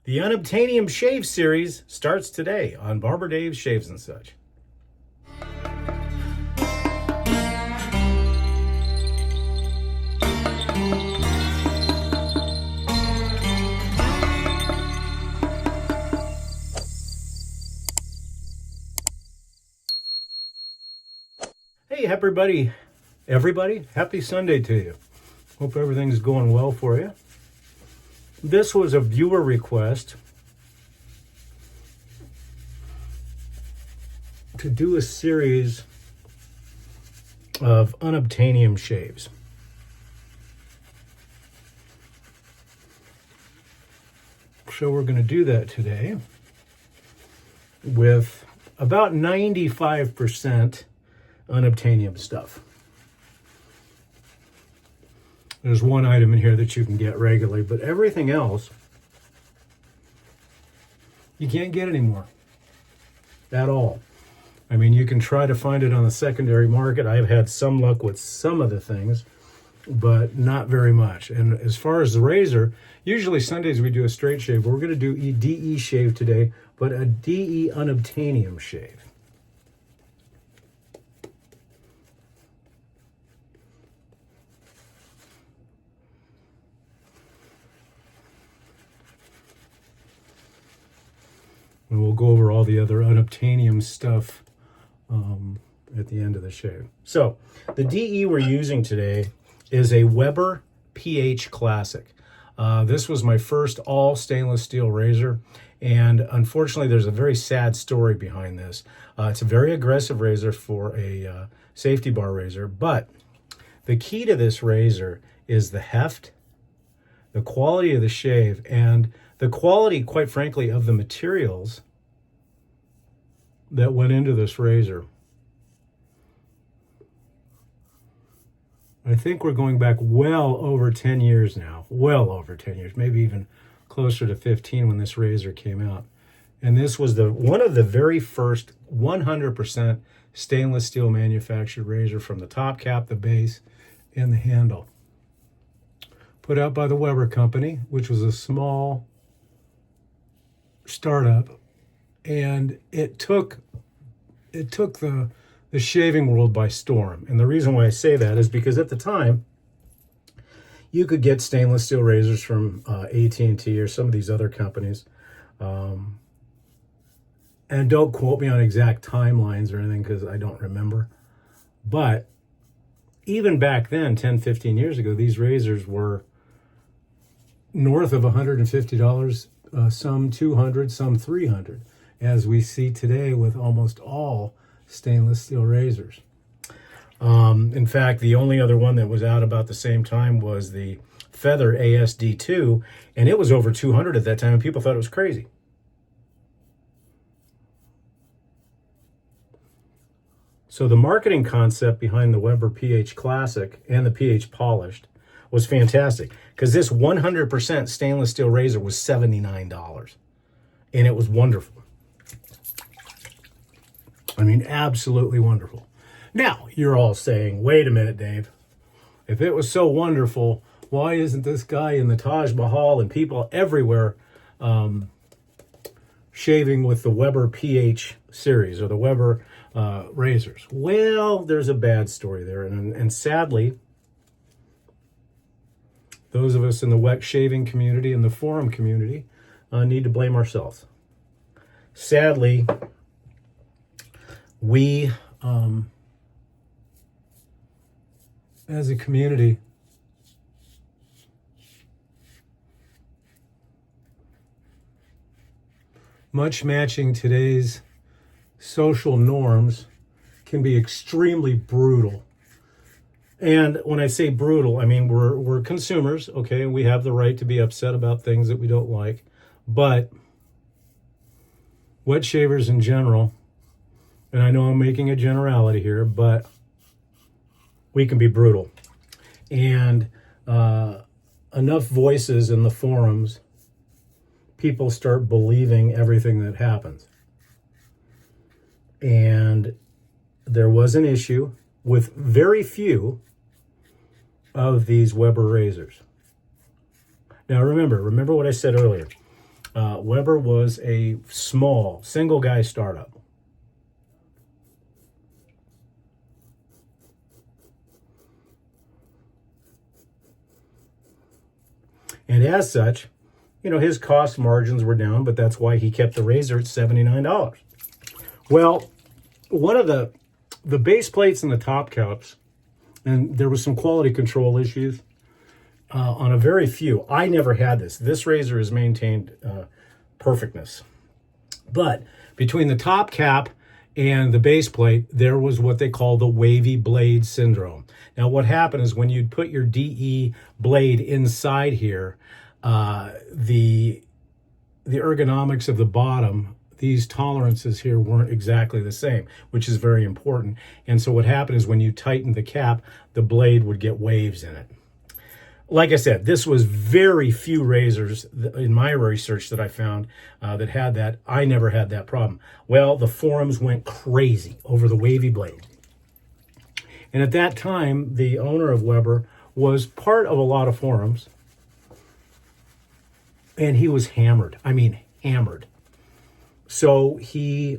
The Unobtanium Shave Series starts today on Barber Dave's Shaves and Such. Hey everybody, happy Sunday to you. Hope everything's going well for you. This was a viewer request to do a series of unobtainium shaves. So we're going to do that today with about 95% unobtainium stuff. There's one item in here that you can get regularly, but everything else you can't get anymore at all. I mean, you can try to find it on the secondary market. I've had some luck with some of the things, but not very much. And as far as the razor, usually Sundays we do a straight shave. We're going to do a DE shave today, but a DE unobtainium shave. And we'll go over all the other unobtainium stuff at the end of the shave. So the DE we're using today is a Weber PH Classic. This was my first all stainless steel razor, and unfortunately there's a very sad story behind this. It's a very aggressive razor for a safety bar razor, but the key to this razor is the heft, the quality of the shave, and the quality, quite frankly, of the materials that went into this razor. I think we're going back well over 10 years now, well over 10 years, maybe even closer to 15 when this razor came out. And this was one of the very first 100% stainless steel manufactured razor, from the top cap, the base, and the handle. Put out by the Weber Company, which was a small startup, and it took the shaving world by storm. And the reason why I say that is because at the time you could get stainless steel razors from AT&T or some of these other companies, and don't quote me on exact timelines or anything because I don't remember, but even back then, 10-15 years ago, these razors were north of $150, some $200, some $300, as we see today with almost all stainless steel razors. In fact, the only other one that was out about the same time was the Feather ASD2, and it was over $200 at that time, and people thought it was crazy. So the marketing concept behind the Weber PH Classic and the PH Polished was fantastic, because this 100% stainless steel razor was $79, and it was wonderful. I mean, absolutely wonderful. Now, you're all saying, wait a minute, Dave. If it was so wonderful, why isn't this guy in the Taj Mahal and people everywhere shaving with the Weber PH series or the Weber razors? Well, there's a bad story there, and sadly, those of us in the wet shaving community and the forum community need to blame ourselves. Sadly, we, as a community, much matching today's social norms, can be extremely brutal. And when I say brutal, I mean we're consumers, okay? We have the right to be upset about things that we don't like. But wet shavers in general, and I know I'm making a generality here, but we can be brutal. And enough voices in the forums, people start believing everything that happens. And there was an issue with very few of these Weber razors. Now remember what I said earlier. Weber was a small, single-guy startup. And as such, you know, his cost margins were down, but that's why he kept the razor at $79. Well, one of the base plates and the top caps, and there was some quality control issues on a very few. I never had this. This razor has maintained perfectness. But between the top cap and the base plate, there was what they call the wavy blade syndrome. Now, what happened is when you'd put your DE blade inside here, the ergonomics of the bottom, these tolerances here weren't exactly the same, which is very important. And so what happened is when you tightened the cap, the blade would get waves in it. Like I said, this was very few razors in my research that I found that had that. I never had that problem. Well, the forums went crazy over the wavy blade. And at that time, the owner of Weber was part of a lot of forums. And he was hammered. I mean, hammered. So he,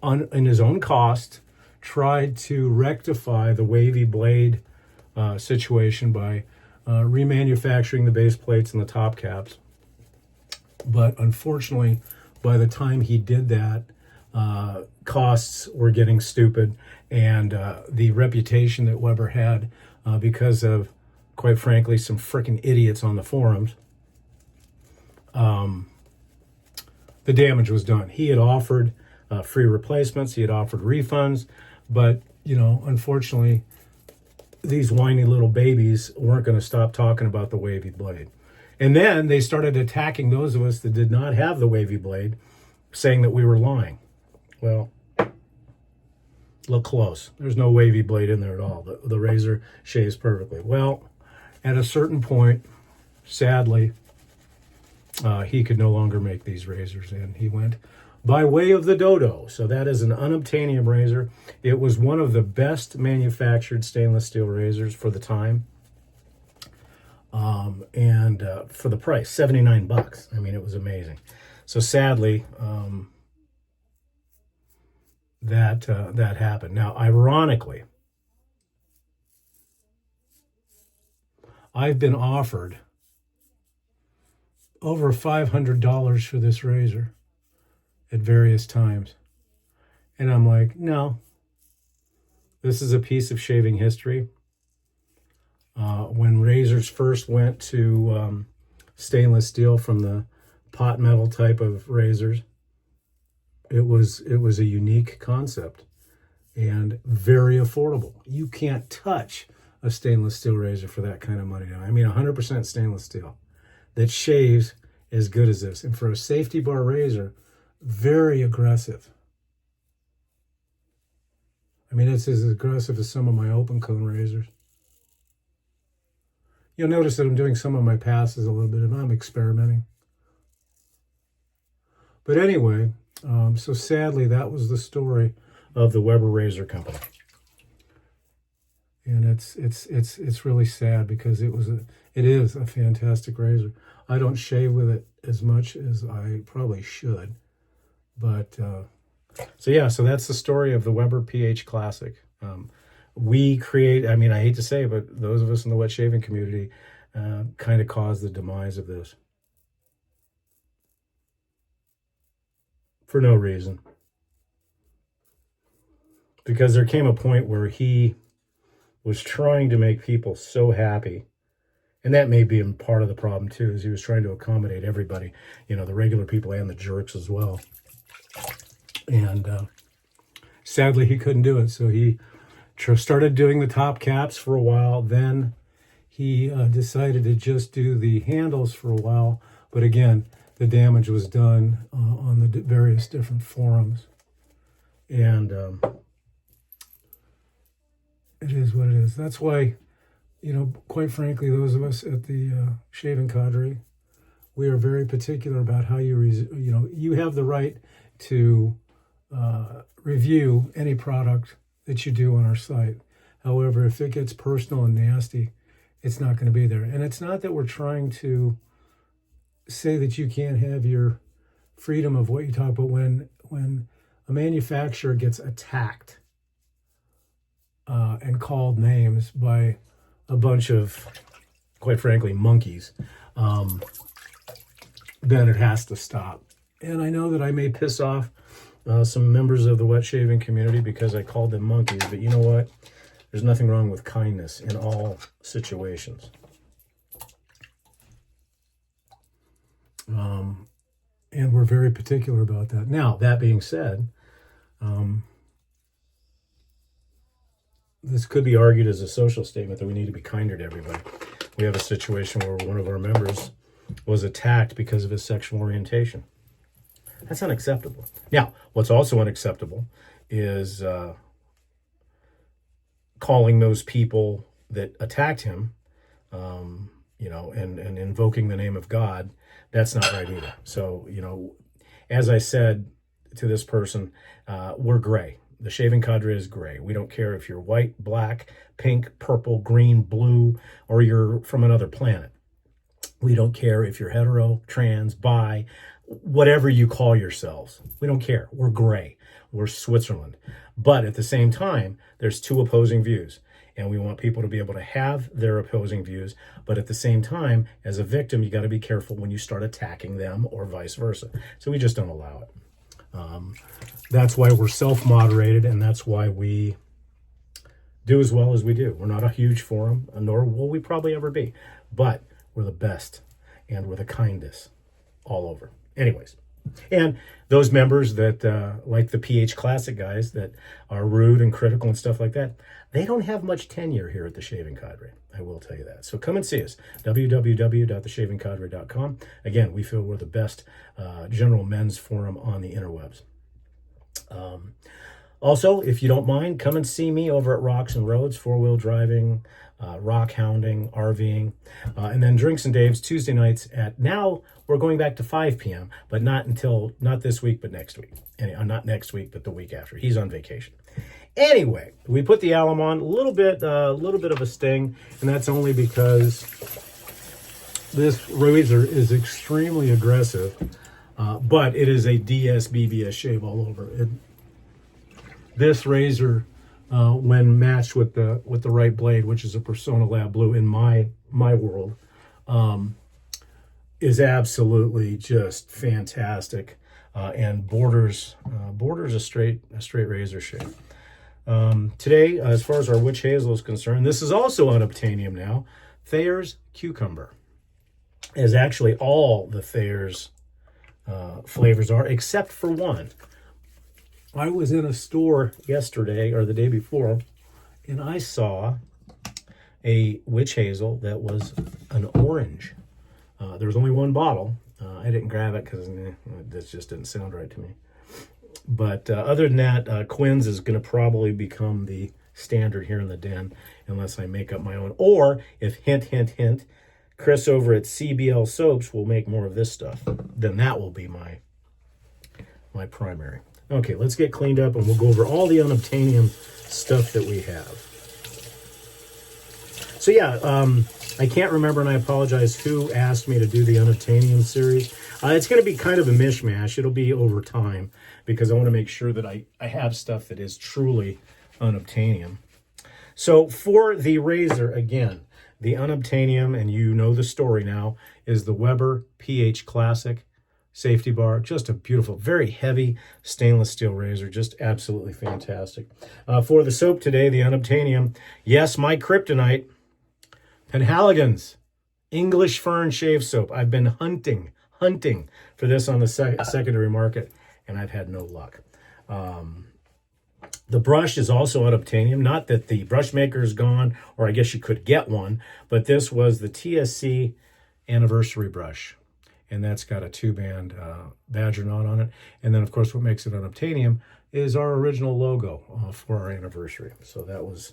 in his own cost, tried to rectify the wavy blade situation by remanufacturing the base plates and the top caps. But unfortunately, by the time he did that, costs were getting stupid, and the reputation that Weber had because of, quite frankly, some freaking idiots on the forums, the damage was done. He had offered free replacements, he had offered refunds, but, you know, unfortunately, these whiny little babies weren't going to stop talking about the wavy blade. And then they started attacking those of us that did not have the wavy blade, saying that we were lying. Well, look close. There's no wavy blade in there at all. The razor shaves perfectly. Well, at a certain point, sadly, he could no longer make these razors, and he went by way of the dodo. So that is an unobtainium razor. It was one of the best manufactured stainless steel razors for the time. And for the price, $79. I mean, it was amazing. So sadly, that happened. Now, ironically, I've been offered over $500 for this razor at various times. And I'm like, no, this is a piece of shaving history. When razors first went to stainless steel from the pot metal type of razors, it was a unique concept and very affordable. You can't touch a stainless steel razor for that kind of money now. I mean, 100% stainless steel that shaves as good as this. And for a safety bar razor, very aggressive. I mean, it's as aggressive as some of my open cone razors. You'll notice that I'm doing some of my passes a little bit, and I'm experimenting. But anyway, so sadly, that was the story of the Weber Razor Company. And it's really sad because it is a fantastic razor. I don't shave with it as much as I probably should. But, so that's the story of the Weber PH Classic. We create, I mean, I hate to say it, but those of us in the wet shaving community kind of caused the demise of this. For no reason. Because there came a point where he was trying to make people so happy. And that may be part of the problem too, is he was trying to accommodate everybody, you know, the regular people and the jerks as well. And sadly, he couldn't do it. So he started doing the top caps for a while. Then he decided to just do the handles for a while. But again, the damage was done on the various different forums. And it is what it is. That's why, you know, quite frankly, those of us at the Shaving Cadre, we are very particular about how you have the right to review any product that you do on our site. However, if it gets personal and nasty, it's not going to be there. And it's not that we're trying to say that you can't have your freedom of what you talk about when a manufacturer gets attacked and called names by a bunch of, quite frankly, monkeys, then it has to stop. And I know that I may piss off some members of the wet shaving community because I called them monkeys, but you know what? There's nothing wrong with kindness in all situations. And we're very particular about that. Now, that being said, this could be argued as a social statement that we need to be kinder to everybody. We have a situation where one of our members was attacked because of his sexual orientation. That's unacceptable. Now, what's also unacceptable is calling those people that attacked him, and invoking the name of God. That's not right either. So, as I said to this person, we're gray. The shaving cadre is gray. We don't care if you're white, black, pink, purple, green, blue, or you're from another planet. We don't care if you're hetero, trans, bi, whatever you call yourselves. We don't care. We're gray. We're Switzerland. But at the same time, there's two opposing views. And we want people to be able to have their opposing views. But at the same time, as a victim, you got to be careful when you start attacking them or vice versa. So we just don't allow it. That's why we're self-moderated, and that's why we do as well as we do. We're not a huge forum, nor will we probably ever be. But we're the best, and we're the kindest all over. Anyways, and those members that, like the PH Classic guys that are rude and critical and stuff like that, they don't have much tenure here at the Shaving Cadre. I will tell you that. So come and see us, www.theshavingcadre.com. Again, we feel we're the best general men's forum on the interwebs. Also, if you don't mind, come and see me over at Rocks and Roads, four-wheel driving, rock hounding, RVing, and then Drinks and Dave's Tuesday nights now we're going back to 5 p.m., but not this week, but next week. Not next week, but the week after. He's on vacation. Anyway, we put the alum on, a little bit of a sting, and that's only because this razor is extremely aggressive, but it is a DS-BBS shave all over. This razor, when matched with the right blade, which is a Persona Lab Blue in my world, is absolutely just fantastic, and borders a straight razor shave. Today, as far as our witch hazel is concerned, this is also Unobtanium now. Thayer's Cucumber is actually all the Thayer's flavors are, except for one. I was in a store yesterday or the day before, and I saw a witch hazel that was an orange. There was only one bottle. I didn't grab it because this just didn't sound right to me. But other than that, Quinn's is going to probably become the standard here in the den unless I make up my own. Or if, hint, hint, hint, Chris over at CBL Soaps will make more of this stuff, then that will be my primary. Okay, let's get cleaned up and we'll go over all the Unobtanium stuff that we have. So yeah, I can't remember, and I apologize, who asked me to do the Unobtanium series. It's going to be kind of a mishmash. It'll be over time because I want to make sure that I have stuff that is truly Unobtanium. So for the razor, again, the Unobtanium, and you know the story now, is the Weber PH Classic safety bar. Just a beautiful, very heavy stainless steel razor. Just absolutely fantastic. For the soap today, the Unobtanium, yes, my kryptonite, Penhaligon's English Fern Shave Soap. I've been hunting for this on the secondary market, and I've had no luck. The brush is also Unobtanium. Not that the brush maker is gone, or I guess you could get one, but this was the TSC anniversary brush, and that's got a 2-band badger knot on it. And then, of course, what makes it Unobtanium is our original logo for our anniversary. So that was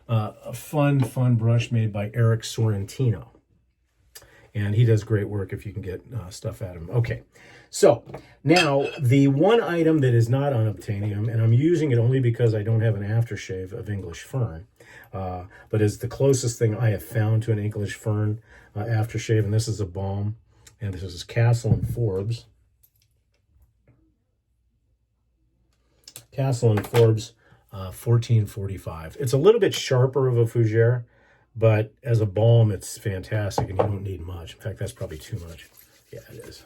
a fun brush made by Eric Sorrentino. And he does great work if you can get stuff at him. Okay, so now the one item that is not Unobtanium, and I'm using it only because I don't have an aftershave of English Fern, but is the closest thing I have found to an English Fern aftershave, and this is a balm. And this is Castle and Forbes. Castle and Forbes, 1445. It's a little bit sharper of a fougere, but as a balm, it's fantastic, and you don't need much. In fact, that's probably too much. Yeah, it is.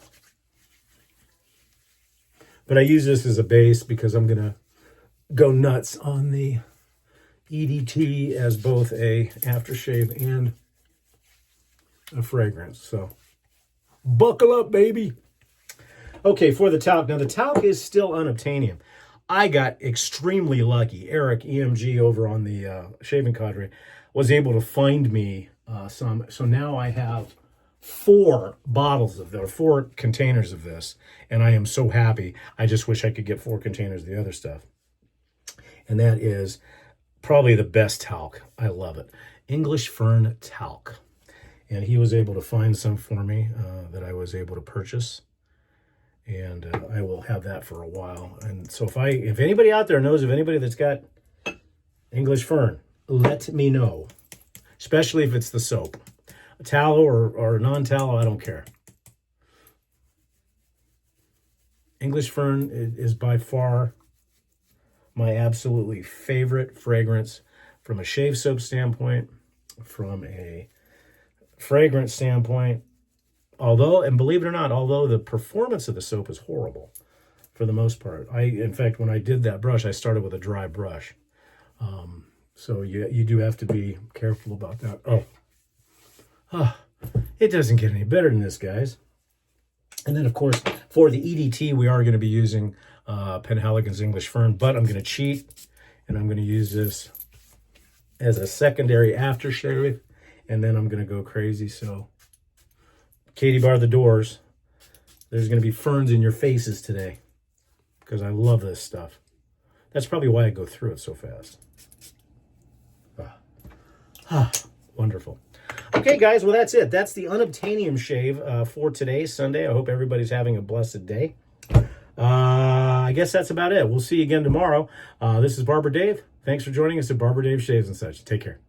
But I use this as a base because I'm going to go nuts on the EDT as both a aftershave and a fragrance. So buckle up, baby. Okay, for the talc. Now, the talc is still unobtainium. I got extremely lucky. Eric, EMG, over on the Shaving Cadre, was able to find me some. So now I have 4 bottles of this, or 4 containers of this, and I am so happy. I just wish I could get 4 containers of the other stuff. And that is probably the best talc. I love it. English Fern talc. And he was able to find some for me that I was able to purchase. And I will have that for a while. And so if anybody out there knows of anybody that's got English Fern, let me know. Especially if it's the soap. Tallow or non-tallow, I don't care. English Fern is by far my absolutely favorite fragrance from a shave soap standpoint, from a fragrance standpoint. Although, and believe it or not, although the performance of the soap is horrible for the most part. In fact, when I did that brush, I started with a dry brush. So you do have to be careful about that. It doesn't get any better than this, guys. And then, of course, for the EDT, we are going to be using Penhaligon's English Fern, but I'm going to cheat, and I'm going to use this as a secondary aftershave, and then I'm going to go crazy. So Katie, bar the doors. There's going to be ferns in your faces today because I love this stuff. That's probably why I go through it so fast. Wonderful. Okay, guys, well, that's it. That's the Unobtanium shave for today, Sunday. I hope everybody's having a blessed day. I guess that's about it. We'll see you again tomorrow. This is Barber Dave. Thanks for joining us at Barber Dave Shaves and Such. Take care.